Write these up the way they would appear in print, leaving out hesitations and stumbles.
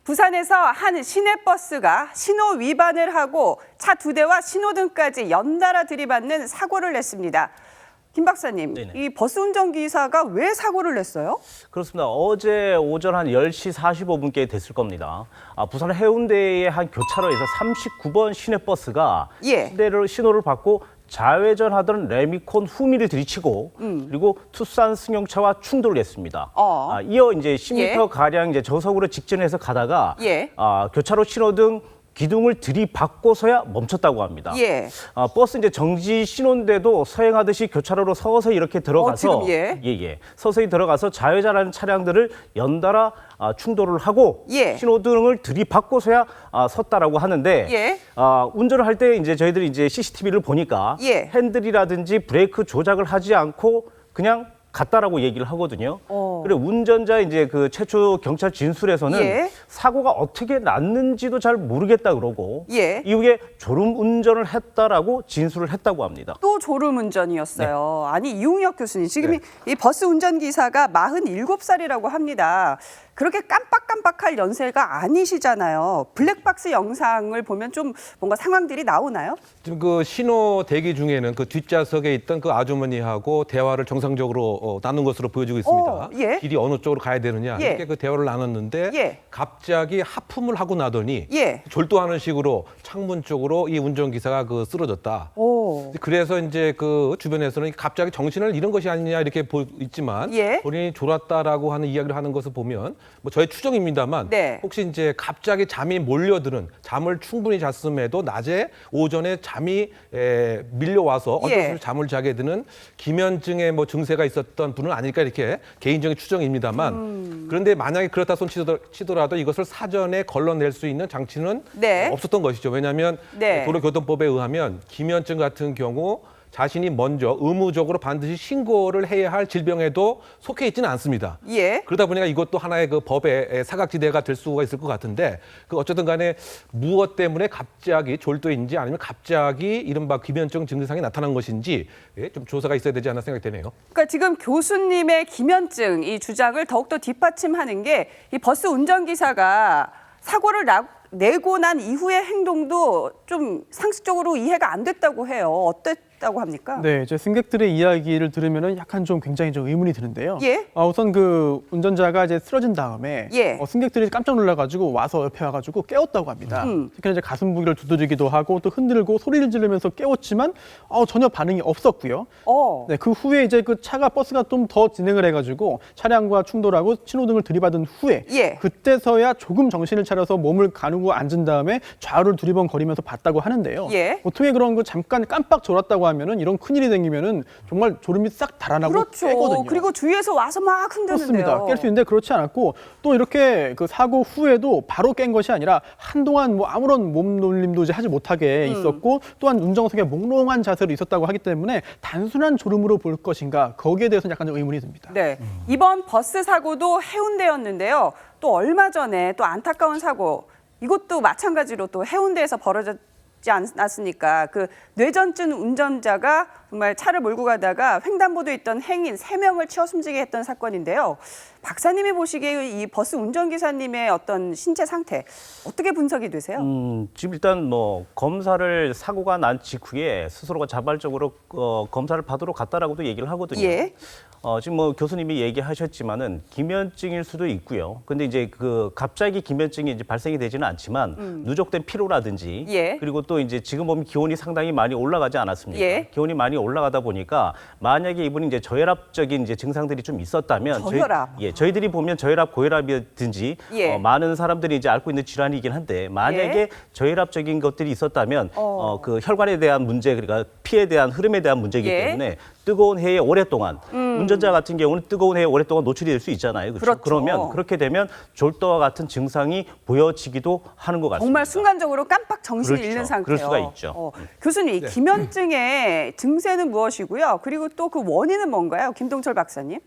부산에서 한 시내버스가 신호 위반을 하고 차 2대와 신호등까지 연달아 들이받는 사고를 냈습니다. 김 박사님, 네네. 이 버스 운전기사가 왜 사고를 냈어요? 그렇습니다. 어제 오전 한 10시 45분께 됐을 겁니다. 부산 해운대의 한 교차로에서 39번 시내버스가 예. 신호를 받고 좌회전하던 레미콘 후미를 들이치고 그리고 투싼 승용차와 충돌을 했습니다. 이어 이제 10m 가량 이제 저속으로 직진해서 가다가 예. 교차로 신호등 기둥을 들이받고서야 멈췄다고 합니다. 예. 버스 이제 정지 신호인데도 서행하듯이 교차로로 서서히 이렇게 들어가서 지금 서서히 들어가서 좌회전하는 차량들을 연달아 충돌을 하고 예. 신호등을 들이받고서야 섰다라고 하는데 예. 운전을 할 때 이제 저희들이 이제 CCTV를 보니까 예. 핸들이라든지 브레이크 조작을 하지 않고 그냥 갔다라고 얘기를 하거든요. 그리고 운전자 이제 그 최초 경찰 진술에서는 예. 사고가 어떻게 났는지도 잘 모르겠다 그러고 예. 이후에 졸음 운전을 했다라고 진술을 했다고 합니다. 또 졸음 운전이었어요. 아니, 이웅혁 교수님, 지금 이 버스 운전기사가 47살이라고 합니다. 그렇게 깜빡깜빡할 연세가 아니시잖아요. 블랙박스 영상을 보면 좀 뭔가 상황들이 나오나요? 지금 그 신호 대기 중에는 그 뒷좌석에 있던 그 아주머니하고 대화를 정상적으로 나눈 것으로 보여지고 있습니다. 예. 길이 어느 쪽으로 가야 되느냐 예. 이렇게 그 대화를 나눴는데 예. 갑자기 하품을 하고 나더니 예. 졸도하는 식으로 창문 쪽으로 이 운전기사가 그 쓰러졌다. 그래서 이제 그 주변에서는 갑자기 정신을 잃은 것이 아니냐 이렇게 있지만 예. 본인이 졸았다라고 하는 이야기를 하는 것을 보면 뭐 저의 추정입니다만 네. 혹시 이제 갑자기 잠이 몰려드는 잠을 충분히 잤음에도 낮에 오전에 잠이 밀려와서 어쩔 수 잠을 자게 되는 기면증의 뭐 증세가 있었던 분은 아닐까 이렇게 개인적인 추정입니다만 그런데 만약에 그렇다 손 치더라도 이것을 사전에 걸러낼 수 있는 장치는 없었던 것이죠. 왜냐하면 도로교통법에 의하면 기면증 같은 경우 자신이 먼저 의무적으로 반드시 신고를 해야 할 질병에도 속해 있지는 않습니다. 그러다 보니까 이것도 하나의 그 법의 사각지대가 될 수가 있을 것 같은데 그 어쨌든 간에 무엇 때문에 갑자기 졸도인지 아니면 갑자기 이른바 기면증 증상이 나타난 것인지 좀 조사가 있어야 되지 않나 생각이 되네요. 그러니까 지금 교수님의 기면증 이 주장을 더욱더 뒷받침하는 게 이 버스 운전기사가 사고를 내고 난 이후의 행동도 좀 상식적으로 이해가 안 됐다고 해요. 어땠다고 합니까? 네, 이제 승객들의 이야기를 들으면은 약간 좀 굉장히 좀 의문이 드는데요. 예. 우선 그 운전자가 이제 쓰러진 다음에 승객들이 깜짝 놀라가지고 와서 옆에 와가지고 깨웠다고 합니다. 특히나 이제 가슴 부위를 두드리기도 하고 또 흔들고 소리를 지르면서 깨웠지만 전혀 반응이 없었고요. 네, 그 후에 이제 그 버스가 좀 더 진행을 해가지고 차량과 충돌하고 신호등을 들이받은 후에 그때서야 조금 정신을 차려서 몸을 가누고 앉은 다음에 좌우를 두리번거리면서 봤다고 하는데요. 보통의 그런 거 잠깐 깜빡 졸았다고 하면은 이런 큰일이 생기면은 정말 졸음이 싹 달아나고 깨거든요. 그리고 주위에서 와서 막 흔드는데요. 그렇습니다. 깰 수 있는데 그렇지 않았고 또 이렇게 그 사고 후에도 바로 깬 것이 아니라 한동안 뭐 아무런 몸놀림도 이제 하지 못하게 있었고 또한 운전석에 몽롱한 자세로 있었다고 하기 때문에 단순한 졸음으로 볼 것인가 거기에 대해서는 약간 좀 의문이 듭니다. 네, 이번 버스 사고도 해운대였는데요. 또 얼마 전에 또 안타까운 사고 이것도 마찬가지로 또 해운대에서 벌어졌지 않았습니까? 그 뇌전증 운전자가 정말 차를 몰고 가다가 횡단보도에 있던 행인 3명을 치어 숨지게 했던 사건인데요. 박사님이 보시기에 이 버스 운전기사님의 어떤 신체 상태 어떻게 분석이 되세요? 지금 일단 뭐 검사를 사고가 난 직후에 스스로가 자발적으로 검사를 받으러 갔다라고도 얘기를 하거든요. 지금 뭐 교수님이 얘기하셨지만은 기면증일 수도 있고요. 근데 이제 그 갑자기 기면증이 이제 발생이 되지는 않지만 누적된 피로라든지 그리고 또 이제 지금 보면 기온이 상당히 많이 올라가지 않았습니까? 기온이 많이 올라가다 보니까 만약에 이분이 이제 저혈압적인 이제 증상들이 좀 있었다면 저희들이 보면 저혈압, 고혈압이든지 많은 사람들이 이제 앓고 있는 질환이긴 한데 만약에 저혈압적인 것들이 있었다면 그 혈관에 대한 문제 그러니까 피에 대한 흐름에 대한 문제이기 때문에 뜨거운 해에 오랫동안 운전자 같은 경우는 뜨거운 해에 오랫동안 노출이 될 수 있잖아요. 그렇죠? 그러면 그렇게 되면 졸도와 같은 증상이 보여지기도 하는 것 같습니다. 정말 순간적으로 깜빡 정신을 잃는 상태요. 그럴 수가 있죠. 교수님, 이 기면증의 증세는 무엇이고요? 그리고 또 그 원인은 뭔가요? 김동철 박사님.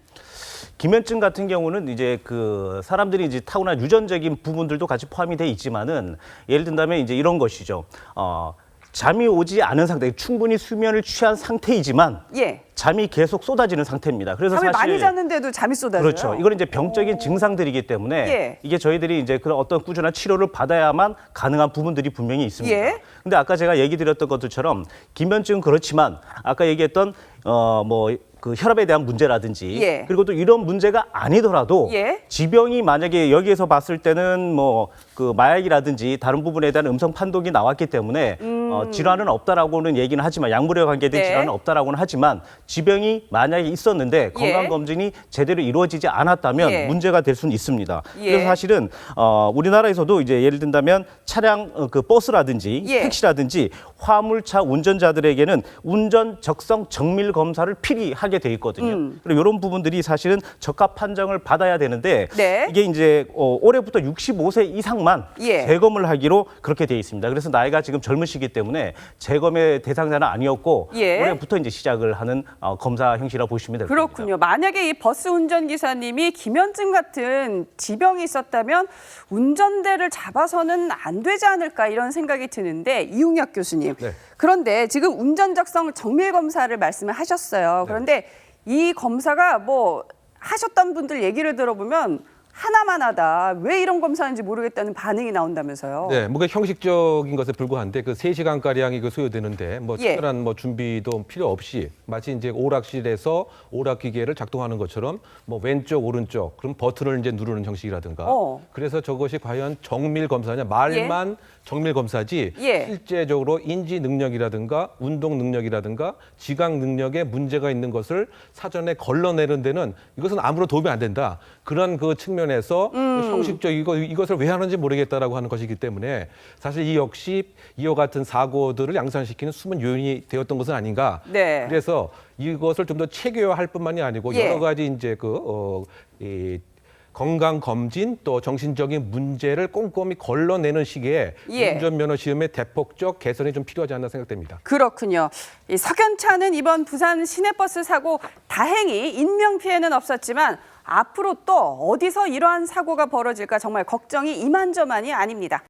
기면증 같은 경우는 이제 그 사람들이 이제 타고난 유전적인 부분들도 같이 포함이 돼 있지만은 예를 든다면 이제 이런 것이죠. 잠이 오지 않은 상태, 충분히 수면을 취한 상태이지만 잠이 계속 쏟아지는 상태입니다. 그래서 잠을 사실 많이 잤는데도 잠이 쏟아져요. 그렇죠. 이건 이제 병적인 증상들이기 때문에 예. 이게 저희들이 이제 그런 어떤 꾸준한 치료를 받아야만 가능한 부분들이 분명히 있습니다. 예. 근데 아까 제가 얘기 드렸던 것들처럼 기면증은 그렇지만 아까 얘기했던 그 혈압에 대한 문제라든지 예. 그리고 또 이런 문제가 아니더라도 예. 지병이 만약에 여기에서 봤을 때는 뭐 그 마약이라든지 다른 부분에 대한 음성 판독이 나왔기 때문에 질환은 없다라고는 얘기는 하지만 약물에 관계된 네. 질환은 없다라고는 하지만 지병이 만약에 있었는데 예. 건강 검진이 제대로 이루어지지 않았다면 예. 문제가 될 수는 있습니다. 예. 그래서 사실은 우리나라에서도 이제 예를 든다면 차량 그 버스라든지 예. 택시라든지 화물차 운전자들에게는 운전 적성 정밀 검사를 필히 하게 돼 있거든요. 그리고 이런 부분들이 사실은 적합 판정을 받아야 되는데 네. 이게 이제 올해부터 65세 이상만 예. 재검을 하기로 그렇게 돼 있습니다. 그래서 나이가 지금 젊으시기 때문에 재검의 대상자는 아니었고 예. 올해부터 이제 시작을 하는 검사 형식이라고 보시면 될 겁니다. 그렇군요. 만약에 이 버스 운전기사님이 기면증 같은 지병이 있었다면 운전대를 잡아서는 안 되지 않을까 이런 생각이 드는데 이웅혁 교수님. 네. 그런데 지금 운전적성 정밀 검사를 말씀을 하셨어요. 그런데 이 검사가 뭐 하셨던 분들 얘기를 들어보면 하나만 하다. 왜 이런 검사인지 모르겠다는 반응이 나온다면서요. 네, 뭔가 형식적인 것에 불과한데 그 3시간 가량이 그 소요되는데 뭐 예. 특별한 뭐 준비도 필요 없이 마치 이제 오락실에서 오락 기계를 작동하는 것처럼 뭐 왼쪽 오른쪽 그럼 버튼을 이제 누르는 형식이라든가. 그래서 저것이 과연 정밀 검사냐 말만 정밀 검사지 예. 실제적으로 인지 능력이라든가 운동 능력이라든가 지각 능력에 문제가 있는 것을 사전에 걸러내는 데는 이것은 아무런 도움이 안 된다. 그런 그 측면에서 형식적 이것을 왜 하는지 모르겠다라고 하는 것이기 때문에 사실 이 역시 이와 같은 사고들을 양산시키는 숨은 요인이 되었던 것은 아닌가. 네. 그래서 이것을 좀 더 체계화할 뿐만이 아니고 예. 여러 가지 이제 이 건강 검진 또 정신적인 문제를 꼼꼼히 걸러내는 시기에 예. 운전면허 시험의 대폭적 개선이 좀 필요하지 않나 생각됩니다. 그렇군요. 이 석연차는 이번 부산 시내버스 사고 다행히 인명 피해는 없었지만 앞으로 또 어디서 이러한 사고가 벌어질까 정말 걱정이 이만저만이 아닙니다.